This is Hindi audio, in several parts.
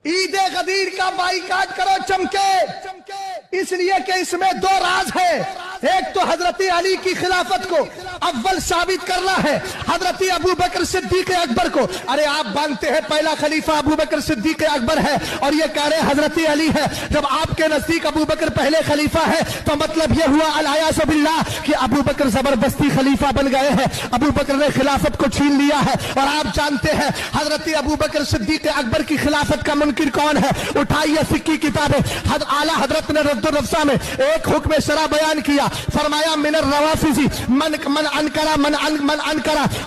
ईद गदीर का बाइकाट करो चमके, इसलिए कि इसमें दो राज है। एक तो हजरत अली की खिलाफत को अव्वल साबित करना है, हजरत अबू बकर सिद्दीक अकबर को। अरे आप मानते हैं पहला खलीफा अबू बकर सिद्दीक अकबर है और ये कह रहे हजरत अली है। जब आपके नजदीक अबू बकर पहले खलीफा है तो मतलब ये हुआ अल-आयाज़ बिल्लाह कि अबू बकर जबरदस्ती खलीफा बन गए हैं, अबू बकर ने खिलाफत को छीन लिया है। और आप जानते हैं हजरत अबू बकर सिद्दीक अकबर की खिलाफत का मुनकिर कौन है? उठाइए फिक्की किताबें, आला हजरत ने रद्दुल-रफ्सा में एक हुक्म शरा बयान किया, फरमाया मिनर रवाफिजी मन अनकरा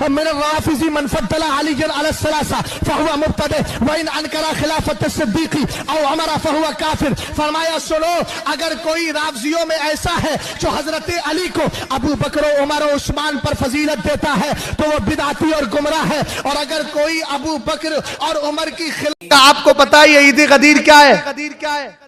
मिनर रवाफिजी मन फद्दला अलीजन अला सलासा फहुवा मुब्तदे व इन अनकरा खिलाफत सिद्दीकी औ उमर फहुवा काफिर। फरमाया सुनो, अगर कोई राफजियों में ऐसा है जो हजरत अली को अबू बकर उमर और उस्मान पर फजीलत देता है तो वो बिदाती और गुमराह है। और अगर कोई अबू बकर और उमर की आपको पता है ईद गदीर क्या है?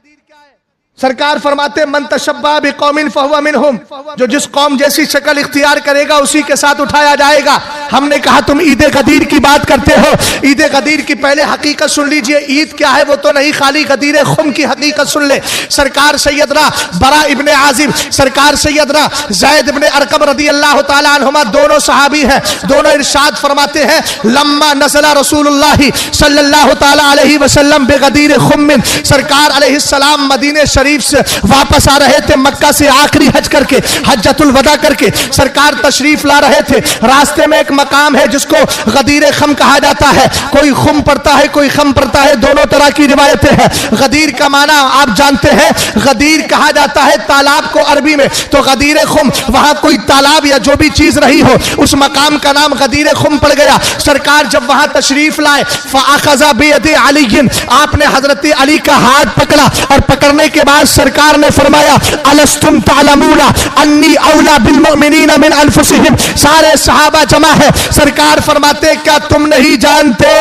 सरकार फरमाते मन तशब्बा बिकौमिन फहुवा मिनहुम, जो जिस कौम जैसी शक्ल इख्तियार करेगा उसी के साथ उठाया जाएगा। हमने कहा तुम ईद गदीर की बात करते हो, ईद गदीर की पहले हकीकत सुन लीजिए। ईद क्या है वो तो नहीं, खाली गदीर खुम की हकीकत सुन ले। सरकार सैयदना बरा इब्ने आजिब, सरकार सैयदना ज़ैद इब्ने अरकम रदी अल्लाह तआला अन्हुमा दोनों सहाबी हैं। दोनों इरशाद फरमाते हैं लम्मा नज़ला रसूलुल्लाह सल्लल्लाहु तआला अलैहि वसल्लम बेगदीर खुम्मिन, सरकार अलैहिस्सलाम मदीने शरीफ से वापस आ रहे थे, मक्का से आखिरी हज करके, हज्जतुल वदा करके सरकार तशरीफ ला रहे थे। रास्ते में एक मकाम है जिसको गदीर खम कहा जाता है, कोई खुम पड़ता है कोई खम पड़ता है, दोनों तरह की रिवायतें हैं। गदीर का माना आप जानते हैं, गदीर कहा जाता है तालाब को अरबी में, तो गदीर खुम वहां कोई तालाब या जो भी चीज रही हो उस मकाम का नाम गदीर खुम पड़ गया। सरकार जब वहां तशरीफ लाए फ़अख़ज़ा बियदि अलीय्यिन, आपने हजरत अली का हाथ पकड़ा और पकड़ने के बाद सरकार ने फरमाया अलस्तुम तालमूना अन्नी औला बिल मुमिनीना मिन अनफुसिहिम, सारे सहाबा जमा है। सरकार फरमाते क्या तुम नहीं जानते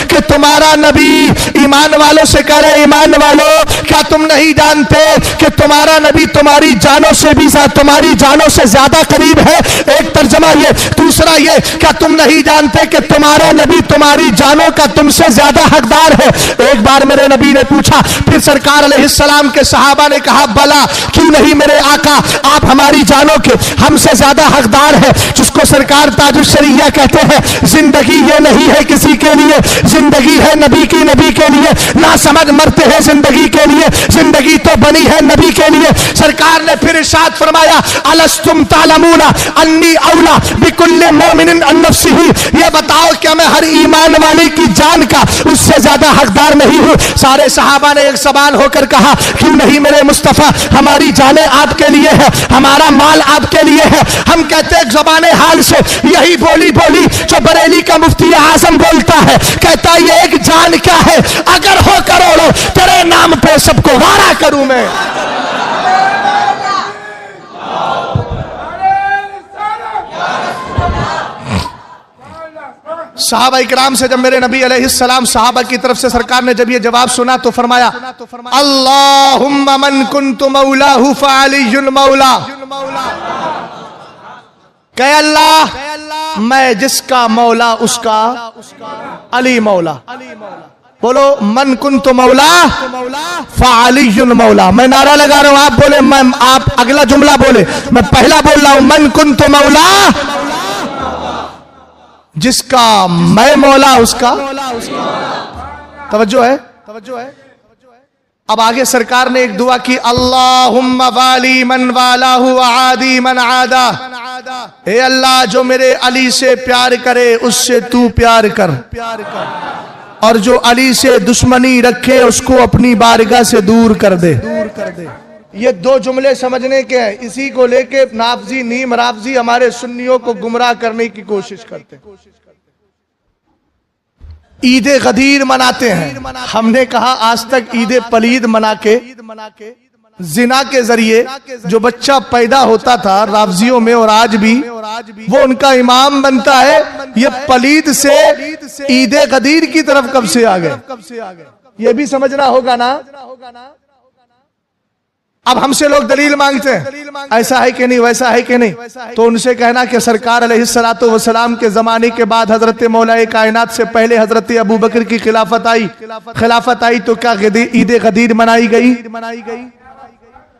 कि तुम्हारा नबी ईमान वालों से कह रहे ईमान वालों, क्या तुम नहीं जानते कि तुम्हारा नबी तुम्हारी जानों से भी तुम्हारी जानों से ज्यादा करीब है? एक तर्जमा ये, दूसरा ये, क्या तुम नहीं जानते कि तुम्हारा नबी तुम्हारी जानों का तुमसे ज्यादा हकदार है? एक बार मेरे नबी ने पूछा, फिर सरकार अलैहिस्सलाम के सहाबा ने कहा बला क्यों नहीं मेरे आका, आप हमारी जानों के हमसे ज्यादा हकदार है। जिसको सरकार ताजुश्शरिया कहते हैं, जिंदगी ये नहीं है किसी के लिए, जिंदगी है नबी के लिए। ना समझ मरते हैं जिंदगी के लिए, जिंदगी तो बनी है नबी के लिए। सरकार ने फिर इरशाद फरमाया अलस्तुम तालमूना अन्नी औला बिकुल्लि मोमिनिन अन नफ्सिही, ये बताओ क्या मैं हर ईमान वाले की जान का उससे ज्यादा हकदार नहीं हूं? सारे सहाबा ने एक सवाल होकर कहा क्यों नहीं मेरे मुस्तफा, हमारी जाने आपके लिए है, हमारा माल आपके लिए है। हम कहते हैं ज़बाने हाल से यही बोली जो बरेली का मुफ्ती आजम बोलता है, कहता है ये एक जान क्या है, अगर हो करोड़ों तेरे नाम पे सबको वारा करूं मैं। साहबा इकराम से जब मेरे नबी अलैहिस्सलाम साहबा की तरफ से सरकार ने जब ये जवाब सुना तो फरमाया अल्लाहुम्मा मन कुन्तु मौलाहु फ़अलियुल मौला, कह अल्लाह मैं जिसका मौला उसका अली मौला। बोलो मन कुन्तु मौला फ़अलियुल मौला। मैं नारा लगा रहा हूं, आप बोले, मैं आप अगला जुमला बोले, मैं पहला बोल रहा हूं मन कुन्तु मौला, जिसका मैं मौला उसका तवज्जो है। अब आगे सरकार ने एक दुआ की अल्लाहुम्मा वाली मन वालाहु व आदी मन आदा, हे अल्लाह जो मेरे अली से प्यार करे उससे तू प्यार कर, और जो अली से दुश्मनी रखे उसको अपनी बारगाह से दूर कर दे। ये दो जुमले समझने के हैं, इसी को लेके नाफजी नीम राफजी हमारे सुन्नियों को गुमराह करने की कोशिश करते हैं। ईद गदीर मनाते हैं, हमने कहा आज तक ईद पलीद मना के जिना के जरिए जो बच्चा पैदा होता था राफजियों में और आज भी वो उनका इमाम बनता है। ये पलीद से ईद गदीर की तरफ कब से आ गए, ये भी समझना होगा ना। अब हमसे लोग दलील मांगते हैं, ऐसा है कि नहीं, वैसा है कि नहीं, तो उनसे कहना कि सरकार अलैहिस्सलातु वस्सलाम के जमाने के बाद हजरत मौलाए कायनात से पहले हजरत अबू बकर की खिलाफत आई तो क्या ईद गदीर मनाई गई?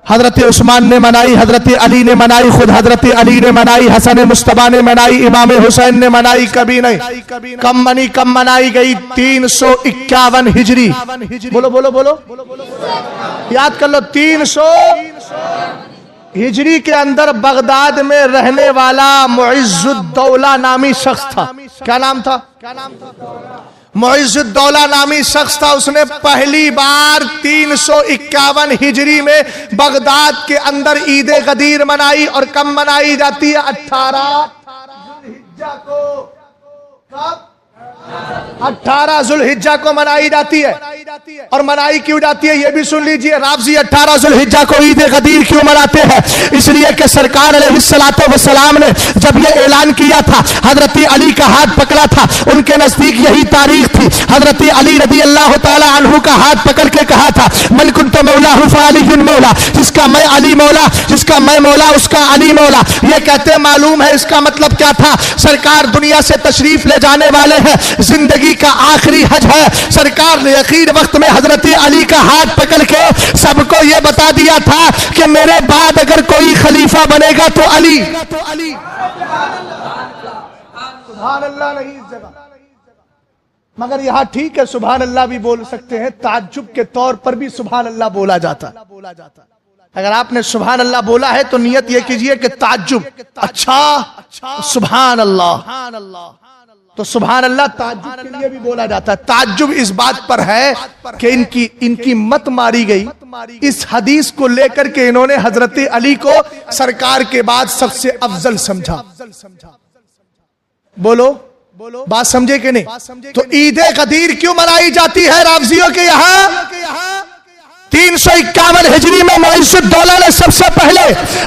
हजरत उस्मान ने मनाई, हजरत अली ने मनाई, खुद हजरत अली ने मनाई, हसन मुस्तफा ने मनाई, इमाम हुसैन ने मनाई? कभी नहीं। कम मनाई गई 351 हिजरी। बोलो बोलो बोलो, याद कर लो, 300 हिजरी के अंदर बगदाद में रहने वाला मुइज़्ज़ुद्दौला नामी शख्स था। क्या नाम था? मुइज़्ज़ुद्दौला नामी शख्स था। उसने पहली बार 351 हिजरी में बगदाद के अंदर ईद गदीर मनाई। और कब मनाई जाती है? 18 ज़ुल्हिज्जा को। कब? 18 ज़ुल्हिज्जा को मनाई जाती है। और मनाई क्यों जाती है ये भी सुन लीजिए। राफ़ज़ी 18 ज़ुल्हिज्जा को ईद गदीर क्यों मनाते हैं? इसलिए कि सरकार अलैहिस्सलातु वस्सलाम ने जब ये ऐलान किया था, हजरत अली का हाथ पकड़ा था, उनके नजदीक यही तारीख थी। हजरत अली रज़ी अल्लाह तआला अन्हु का हाथ पकड़ के कहा था, मन कुन्तु मौलाहु फ़अलियुन मौला, जिसका मैं अली मौला, जिसका मैं मौला उसका अली मौला। ये कहते मालूम है इसका मतलब क्या था? सरकार दुनिया से तशरीफ ले जाने वाले हैं, जिंदगी का आखिरी हज है। सरकार ने आखिर वक्त में हजरत अली का हाथ पकड़ के सबको यह बता दिया था कि मेरे बाद अगर कोई खलीफा बनेगा तो अली। सुभान अल्लाह नहीं इस जगह, मगर यहां ठीक है सुभान अल्लाह भी बोल सकते हैं, ताज्जुब के तौर पर भी सुभान अल्लाह बोला जाता। अगर आपने सुभान अल्लाह बोला है तो नियत यह कीजिए कि ताज्जुब, अच्छा सुभान अल्लाह, तो सुभान अल्लाह ताज्जुब के लिए भी बोला जाता है। ताज्जुब इस बात पर है कि इनकी मत मारी गई इस हदीस को लेकर के इन्होंने हजरत अली को सरकार के बाद सबसे अफजल समझा। बोलो बात समझे कि नहीं? तो ईद गदीर क्यों मनाई जाती है राफ़ज़ियों के यहाँ? 351 हिजरी में मुइज़्ज़ुद्दौला ने सबसे पहले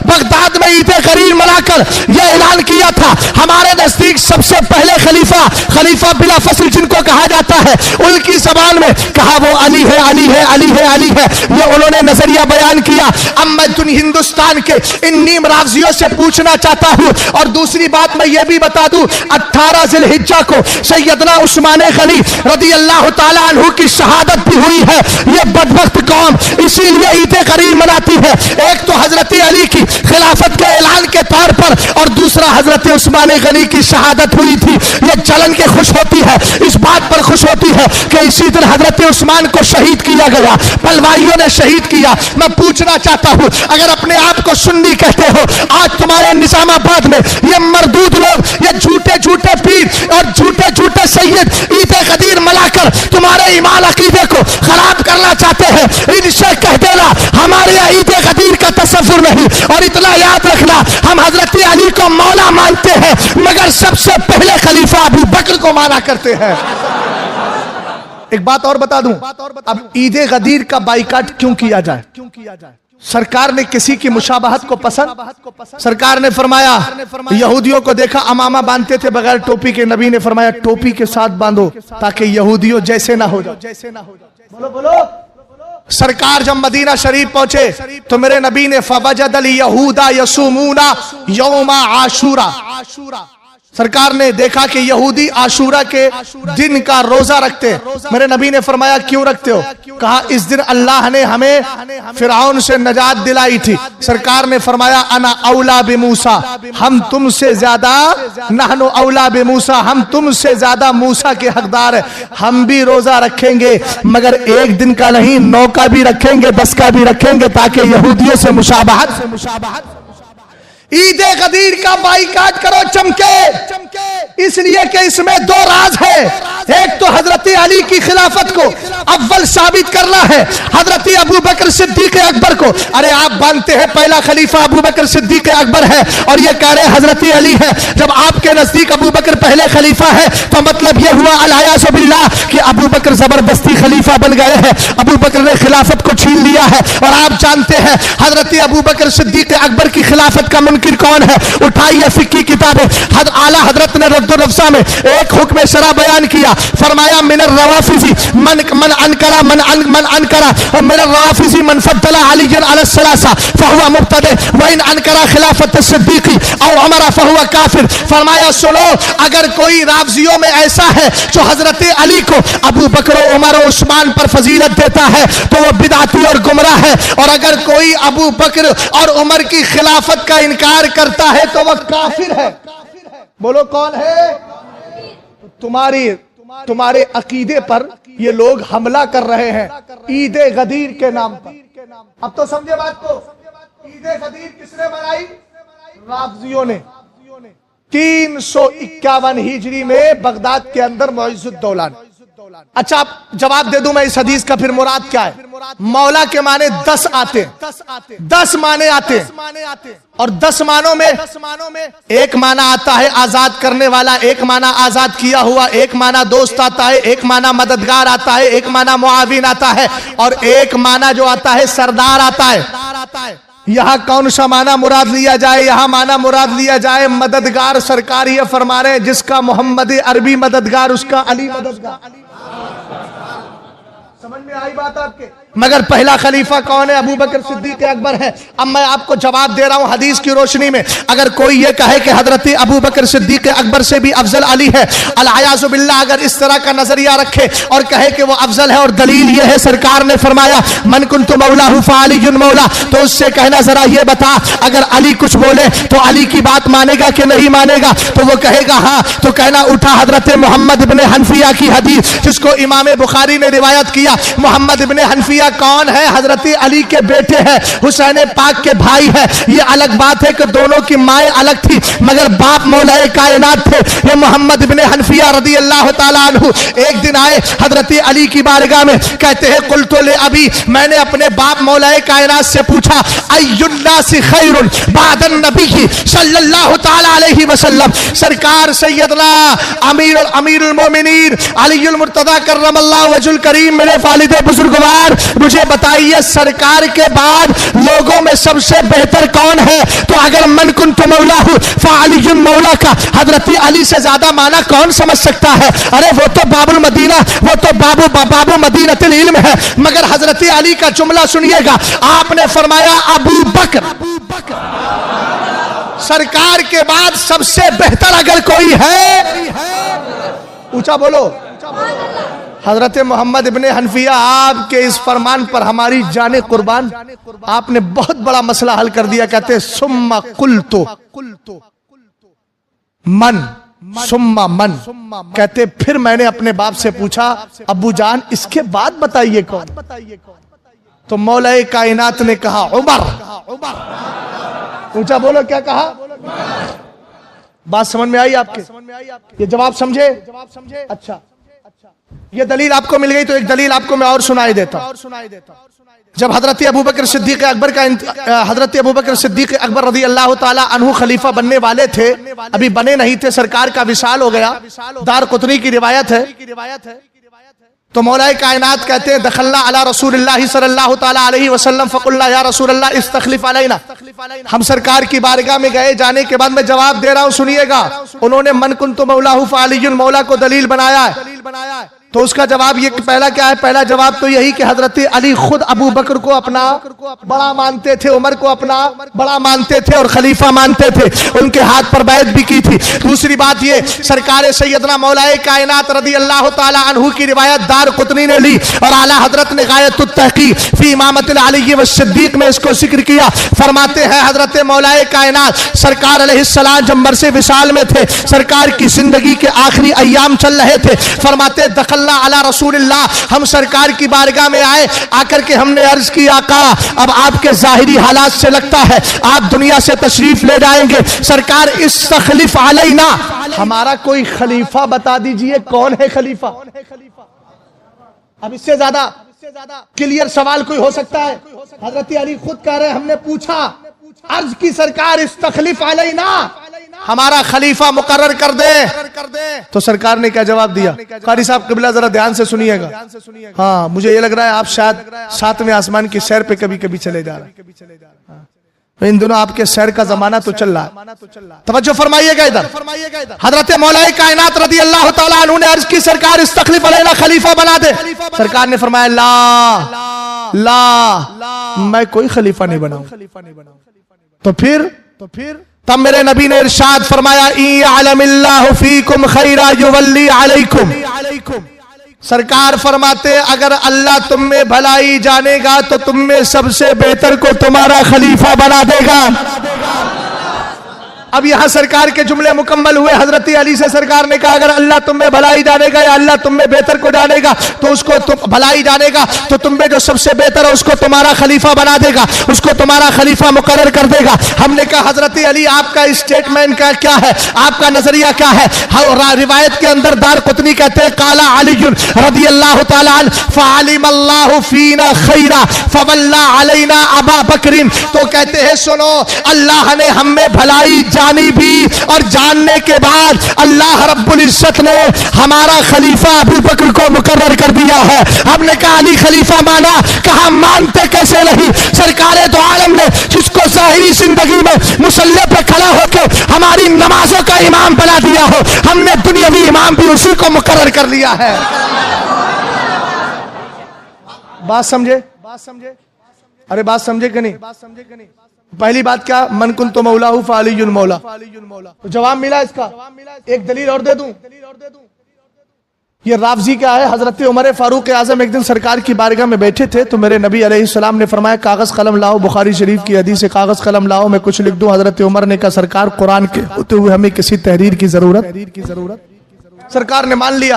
बगदाद में ईद गदीर मनाकर यह ऐलान किया था, हमारे नजदीक सबसे पहले खलीफा बिला फसल जिनको कहा जाता है, उनकी जबान में कहा वो अली है, अली है, अली है, अली है। ये उन्होंने नजरिया बयान किया। अब मैं हिंदुस्तान के इन नीम राफ़ज़ियों से पूछना चाहता हूँ, और दूसरी बात मैं ये भी बता दूं, 18 ज़िलहिज्जा को सैयदना उस्मान गनी रज़ी अल्लाह तआला अन्हु की शहादत भी हुई है। ये बदबख्त कौम इसीलिए ईद गदीर मनाती है। एक तो हजरत अली की खिलाफत के ऐलान के तौर पर, और दूसरा हजरत उस्मान गनी की शहादत हुई थी। ये जलन के खुश होती है, इस बात पर खुश होती है कि इसी दिन हजरत उस्मान को शहीद किया गया, पलवाइयों ने शहीद किया। मैं पूछना चाहता हूं, अगर अपने आप को सुन्नी कहते हो, आज तुम्हारे निजामाबाद में ये मरदूद लोग, ये झूठे झूठे पीर और झूठे झूठे सैयद ईद गदीर मनाकर तुम्हारे ईमान अकीदे को खराब करना चाहते हैं। इनसे कह देना हमारे यहाँ ईद गदीर का तसव्वुर नहीं। और इतना याद रखना, हम हजरत अली को मौला मानते हैं, मगर सबसे पहले खलीफा अबू बकर को माना करते हैं। एक बात और बता दूं, अब ईद गदीर का बाइकाट क्यों किया जाए? सरकार ने किसी की मुशाबहत को पसंद, सरकार ने फरमाया, यहूदियों को देखा अमामा बांधते थे बगैर टोपी के, नबी ने फरमाया टोपी के साथ बांधो ताकि यहूदियों जैसे ना हो जाओ। बोलो बोलो। सरकार जब मदीना शरीफ पहुंचे तो मेरे नबी ने फवजदल यहूदा यसुमूना यौमा आशूरा, सरकार ने देखा कि यहूदी आशूरा के दिन का रोजा रखते हैं। मेरे नबी ने फरमाया क्यों रखते हो? कहा इस दिन अल्लाह ने हमें फिरौन से नजात दिलाई थी। सरकार ने फरमाया अना औला बि मूसा, हम तुमसे ज्यादा, नहनु औला बि मूसा, हम तुमसे ज्यादा मूसा के हकदार है। हम भी रोजा रखेंगे, मगर एक दिन का नहीं, 9 का भी रखेंगे, 10 का भी रखेंगे, ताकि यहूदियों से मुशाबहत। ईद गदीर का बाइकाट करो चमके, इसलिए कि इसमें 2 राज है। एक तो हजरत अली की खिलाफत को अव्वल साबित करना है, हजरत अबू बकर सिद्दीक अकबर को। अरे आप मानते हैं पहला खलीफा अबू बकर सिद्दीक अकबर है, और ये कह रहे हजरत अली है। जब आपके नजदीक अबू बकर पहले खलीफा है तो मतलब ये हुआ अल-इयाज़ु बिल्लाह कि अबू बकर जबरदस्ती खलीफा बन गए हैं, अबू बकर ने खिलाफत को छीन लिया है। और आप जानते हैं हजरत अबू बकर सिद्दीक अकबर की खिलाफत का मुनकिर कौन है? उठाइए फिक्की किताबें, आला हजरत ने रद्दुल नफ्सा में एक हुक्म शरा बयान किया, फरमाया मिनर रवाफिजी मन अनकरा मिनर रवाफिजी मन फद्दला अलीयन अला सलासा फहुवा मुब्तदी व इन अनकरा खिलाफत सिद्दीकी और उमर फहुवा काफिर। फरमाया सुनो, अगर कोई राफजियों में ऐसा है जो हजरत अली को अबू बकर उमर और उस्मान पर फजीलत देता है तो वो बिदअती और गुमराह है, और अगर कोई अबू बकर और उमर की खिलाफत का इनकार करता है तो वह काफिर है। बोलो कौन है? तुम्हारे अकीदे पर ये लोग हमला कर रहे हैं ईद गदीर के नाम पर। अब तो समझे बात को। ईद गदीर किसने मनाई? राफजियों ने। 351 हिजरी में बगदाद के अंदर मुइज़ुद्दौला ने। अच्छा, आप जवाब दे दूं मैं इस हदीस का, फिर मुराद क्या है? मौला के माने 10 आते, 10 माने आते, और 10 मानों में एक माना आता है आजाद करने वाला, एक माना आजाद किया हुआ, एक माना दोस्त आता है, एक माना मददगार आता है, एक माना मुआविन आता है, और एक माना जो आता है सरदार आता है। यहाँ कौन सा माना मुराद लिया जाए? यहाँ माना मुराद लिया जाए मददगार। सरकार ये फरमा रहे हैं जिसका मोहम्मद अरबी मददगार उसका अली मददगार। समझ में आई बात आपके? मगर पहला खलीफा कौन है? अबू बकर सिद्दीक अकबर है। अब मैं आपको जवाब दे रहा हूं हदीस की रोशनी में। अगर कोई ये कहे कि हजरत अबू बकर सिद्दीक अकबर से भी अफजल अली है, अल-आयाज़ु बिल्लाह, अगर इस तरह का नजरिया रखे और कहे कि वो अफजल है, और दलील ये है सरकार ने फरमाया मन कुन्तु मौलाहु फअलियुन मौला, तो उससे कहना जरा ये बता, अगर अली कुछ बोले तो अली की बात मानेगा कि नहीं मानेगा? तो वो कहेगा हाँ, तो कहना उठा हजरत मोहम्मद इब्ने हनफिया की हदीस, जिसको इमाम बुखारी ने रिवायत किया। मोहम्मद इब्ने हनफिया कौन है? हजरत अली के बेटे हैं, हुसैन पाक के भाई है। ये अलग बात है कि दोनों की माएँ अलग थी, मगर बाप मौलाए कायनात थे। ये मोहम्मद इब्ने हनफिया रदी अल्लाह ताला अन्हु एक दिन आए हजरत अली की बारगाह में, कहते हैं कुल्तु ले अबी, मैंने अपने बाप मौलाए कायनात से पूछा अय्युन्नासि खैरुन बादन नबी सल्लल्लाहु ताला अलैहि वसल्लम, सरकार सैयदना अमीरुल मोमिनीन अलीउल मुर्तजा कर्रमल्लाहु वजहुल करीम, मेरे वालिद बुजुर्गवार, मुझे बताइए सरकार के बाद लोगों में सबसे बेहतर कौन है? तो अगर मन कुन्तु मौलाहु फअलियुन मौला का हजरत अली से ज्यादा माना कौन समझ सकता है? अरे वो तो बाबुल मदीना, वो तो बाबू मदीनतुल इल्म है। मगर हजरत अली का जुमला सुनिएगा, आपने फरमाया अबू बकर सरकार के बाद सबसे बेहतर अगर कोई है, ऊंचा बोलो, हजरत मोहम्मद इब्ने हनफिया, आपके इस फरमान पर हमारी जाने कुर्बान। आपने बहुत बड़ा मसला हल कर दिया। कहते सुम्मा कुल्तु मन, सुम्मा मन, कहते फिर मैंने अपने बाप से पूछा अब्बू जान इसके बाद बताइए कौन? तो मौलाए कायनात ने कहा उमर। ऊंचा बोलो, क्या कहा? बात समझ में आई आपके? ये जवाब समझे? अच्छा, ये दलील आपको मिल गई तो एक दलील आपको मैं और सुनाई देता हूं। जब हजरत अबू बकर सिद्दीक अकबर का हजरत अबू बकर सिद्दीक अकबर रदी अल्लाह ताला अन्हु खलीफा बनने वाले थे, अभी बने नहीं थे, सरकार का विशाल हो गया। दार कुतनी की रिवायत है। तो मौलाए कायनात कहते हैं दखलना अला रसूलिल्लाह सल्लल्लाहु ताला अलैहि वसल्लम फकुल्ना या रसूलल्लाह इस्तखलिफ अलैना, हम सरकार की बारगाह में गए। जाने के बाद मैं जवाब दे रहा हूं, सुनिएगा। उन्होंने मन कुन्तु मौलाहु फअलियुन मौला को दलील बनाया है। तो उसका जवाब ये पहला क्या है? पहला जवाब तो यही कि हजरत अली खुद अबू बकर को अपना बड़ा मानते थे, उमर को अपना बड़ा मानते थे और खलीफा मानते थे, उनके हाथ पर बैत भी की थी। दूसरी बात ये, सरकार सैयदना मौलाए कायनात रदी अल्लाह ताला अन्हु की रिवायत दार कुतनी ने ली और आला हजरत ने गायतुत तहकीक फी इमामतिल अली व सिद्दीक में इसको जिक्र किया। फरमाते हैं हजरत मौलाए कायनात सरकार अलैहिस्सलाम जब मरसे विशाल में थे, सरकार की जिंदगी के आखिरी अय्याम चल रहे थे, फरमाते दखल अला रसूलिल्लाह, हम सरकार की बारगाह में आए, आकर के हमने अर्ज की आका अब आपके जाहिरी हालात से लगता है आप दुनिया से तशरीफ ले जाएंगे, सरकार इस्तखलिफ अलैना, हमारा कोई खलीफा बता दीजिए, कौन है खलीफा? अब इससे ज्यादा क्लियर सवाल कोई हो सकता है? हजरत अली खुद कह रहे हमने पूछा, अर्ज की सरकार इस्तखलिफ अलैना, हमारा खलीफा मुकर्रर कर दे। तो सरकार ने क्या जवाब दिया? कारी साहब क़िबला जरा ध्यान से सुनिएगा। हाँ, मुझे ये लग रहा है आप शायद 7वें आसमान की सैर पे कभी कभी चले जा रहे हैं। इन दिनों आपके सैर का जमाना तो चल रहा है। तवज्जो फरमाइएगा इधर। हजरत मौलाए कायनात रदी अल्लाह तआला अन्हु ने अर्ज की, सरकार इस्तखलिफ अलैना खलीफा बना दे। सरकार ने फरमाया ला, मैं कोई खलीफा नहीं बनाऊं। तो फिर तब मेरे नबी ने इरशाद फरमाया, इअलमिल्लाहु फीकुम खैरा युवल्ली अलैकुम। सरकार फरमाते, अगर अल्लाह तुम में भलाई जानेगा तो तुम में सबसे बेहतर को तुम्हारा खलीफा बना देगा। अब यहां सरकार के जुमले मुकम्मल हुए। हजरत अली से सरकार ने कहा, अगर अल्लाह तुम में भलाई जानेगा या अल्लाह तुम में बेहतर को जानेगा तो उसको भलाई जानेगा तो तुम में जो सबसे बेहतर है उसको तुम्हारा खलीफा बना देगा, उसको तुम्हारा खलीफा मुकर्रर कर देगा। हमने कहा, हजरत अली आपका स्टेटमेंट का क्या है, आपका नजरिया क्या है? रिवायत के अंदर दारकुतनी कहते हैं, काला अली रदियल्लाहु ताला अन्हु फअलिमल्लाहु फीना खैरा फवल्ला अलैना अबा बकरिन। तो कहते हैं, सुनो, अल्लाह ने हम में भलाई जानी भी और जानने के बाद अल्लाह रब्बुल इज्जत ने हमारा खलीफा अबू बकर को मुकर्रर कर दिया है। हमने कहा, अली खलीफा माना, कहा मानते कैसे नहीं? सरकारे दो आलम ने जिसको ज़ाहिरी जिंदगी में मुसल्ले पे खड़ा होकर हमारी नमाजों का इमाम बना दिया हो, हमने दुनियावी इमाम भी उसी को मुकर्रर कर लिया है। बात समझे? अरे बात समझे कि नहीं? पहली बात क्या, मन कुन तो मौला हूं फालियुल मौला। तो जवाब मिला इसका। एक दलील और दे दूं। ये राफजी क्या है? हजरत उमर फारूक आजम एक दिन सरकार की बारगाह में बैठे थे तो मेरे नबी अलैहिस्सलाम ने फरमाया, कागज कलम लाओ। बुखारी शरीफ की हदीस है, कागज कलम लाओ, मैं कुछ लिख दूं। हजरत उमर ने कहा, सरकार कुरान के होते हुए हमें किसी तहरीर की जरूरत। सरकार ने मान लिया।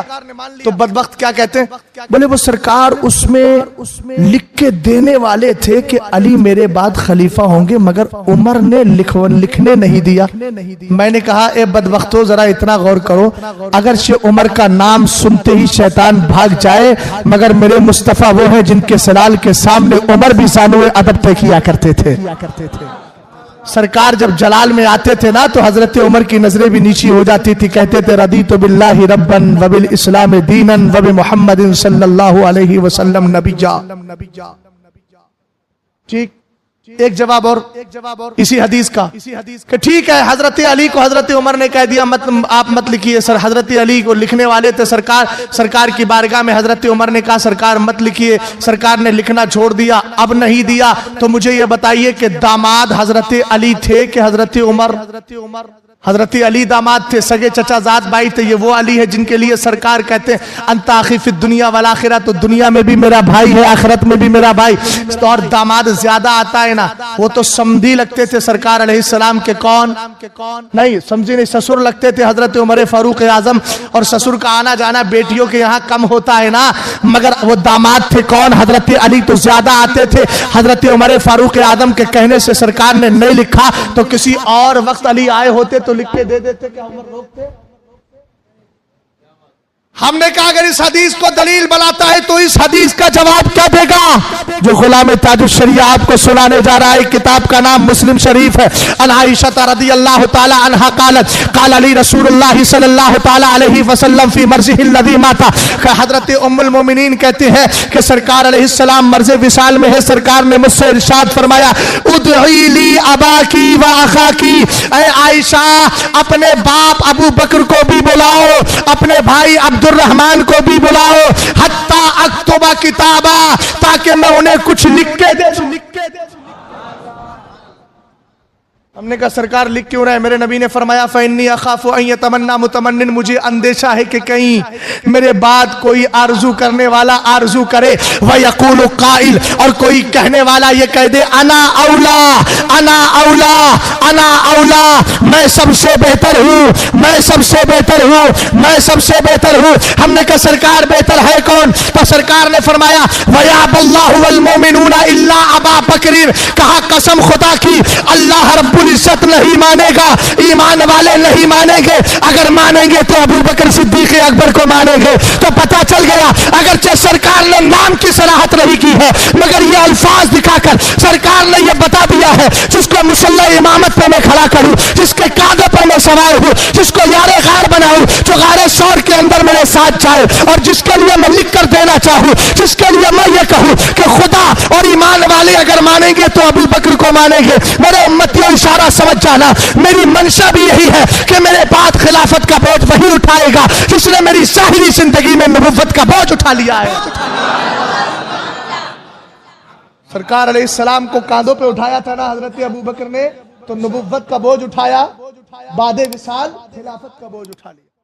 तो बदबख्त क्या कहते हैं? बोले वो सरकार उसमें लिख के देने वाले थे कि अली मेरे बाद खलीफा होंगे, मगर उमर ने लिखने नहीं दिया। मैंने कहा, ए बदबख्तो, जरा इतना गौर करो, अगर से उमर का नाम सुनते ही शैतान भाग जाए, मगर मेरे मुस्तफा वो है जिनके सलाल के सामने उमर भी सानुए अदब तय किया करते थे। सरकार जब जलाल में आते थे ना तो हजरत उमर की नजरें भी नीची हो जाती थी। कहते थे, रदीतु बिल्लाहि रब्बन व बिल इस्लाम दीनन व बि मुहम्मदिन सल्लल्लाहु अलैहि वसल्लम नबिय्या। ठीक, एक जवाब और इसी हदीस का कि ठीक है, हजरत अली को हजरत उमर ने कह दिया, मतलब आप मत लिखिए। सर हजरत अली को लिखने वाले थे सरकार की बारगाह में। हजरत उमर ने कहा, सरकार मत लिखिए। सरकार ने लिखना छोड़ दिया। अब नहीं दिया तो मुझे ये बताइए कि दामाद हजरत अली थे कि हजरत उमर? हजरत अली दामाद थे, सगे चचाजाद भाई थे। ये वो अली है जिनके लिए सरकार कहते हैं, अंता आखिफ दुनिया वल आखिरा, तो दुनिया में भी मेरा भाई है, आखिरत में भी मेरा भाई। तो और दामाद ज्यादा आता है ना, वो तो समधी लगते थे सरकार अलैहिस्सलाम के। कौन नहीं, समझी नहीं, ससुर लगते थे हजरत उमर फारूक आजम। और ससुर का आना जाना बेटियों के यहाँ कम होता है ना, मगर वो दामाद थे कौन? हजरत अली तो ज्यादा आते थे। हजरत उमर फारूक आजम के कहने से सरकार ने नहीं लिखा, तो किसी और वक्त अली आए होते तो लिख के दे देते। क्या उमर रोकते? हमने कहा, अगर इस हदीस को दलील बनाता है तो इस हदीस का जवाब क्या देगा? जो गुलाम ताजुश शरिया आपको सुनाने जा रहा है, किताब का नाम मुस्लिम शरीफ है। अन आयशा रदियल्लाहु ताला अन्हा क़ालत क़ाल अली रसूलुल्लाह सल्लल्लाहु ताला अलैहि वसल्लम फी मर्ज़िहिल लज़ी माता। हजरत उम्मुल मोमिनीन कहते हैं कि सरकार अलैहिस्सलाम मर्ज़ विसाल में है। सरकार ने मुझसे इरशाद फरमाया, उदई ली अबाकी व अखाकी। ऐ आयशा, अपने बाप अबू बकर को भी बुलाओ, अपने भाई रहमान को भी बुलाओ, हत्ता अक्तुबा किताबा, ताकि मैं उन्हें कुछ लिख के दे दूं। हमने कहा, सरकार लिख क्यों रहे? मेरे नबी ने फरमाया, फ़इन्नी अखाफु अन यतमन्ना मुतमन्निन, मुझे अंदेशा है कि कहीं मेरे बाद कोई आरजू करने वाला आरजू करे। व यक़ूलु क़ाइल, और कोई कहने वाला ये कह दे, अना औला अना औला अना औला, मैं सबसे बेहतर हूँ, मैं सबसे बेहतर हूँ, मैं सबसे बेहतर हूँ। हमने कहा, सरकार बेहतर है कौन? तो सरकार ने फरमाया, वयाबल्लाहु वल मोमिनूना इल्ला अबा बकर। कहा, कसम खुदा की, अल्लाह रब्बुल इज्जत नहीं मानेगा, ईमान वाले नहीं मानेंगे। अगर मानेंगे तो अबू बकर सिद्दीक अकबर को मानेंगे। तो पता चल गया, अगर सरकार ने नाम इस्लाम की सराहत नहीं की है, मगर ये अल्फाज दिखाकर सरकार ने ये बता दिया है, जिसको मुसल्ला इमामत पे मैं खड़ा करूं, जिसके कांधों पर मैं सवार हूं, जिसको यारे गार बनाऊं, जो गारे शौर के अंदर मेरे साथ जाए, और जिसके लिए मैं लिख कर देना चाहूं, जिसके लिए मैं ये कहूं कि खुदा और ईमान वाले अगर मानेंगे तो अबू बकर को मानेंगे। मेरे उम्मतियों, इशारा समझ जाना, मेरी मंशा भी यही है कि मेरे बाद खिलाफत का बोझ वही उठाएगा जिसने मेरी साहिरी जिंदगी में नबुव्वत का बोझ उठा लिया है। सरकार अलैहिस्सलाम को कांधों पे उठाया था ना हजरत अबू बकर ने, तो नबुव्वत का बोझ उठाया, बादे विसाल खिलाफत का बोझ उठा लिया।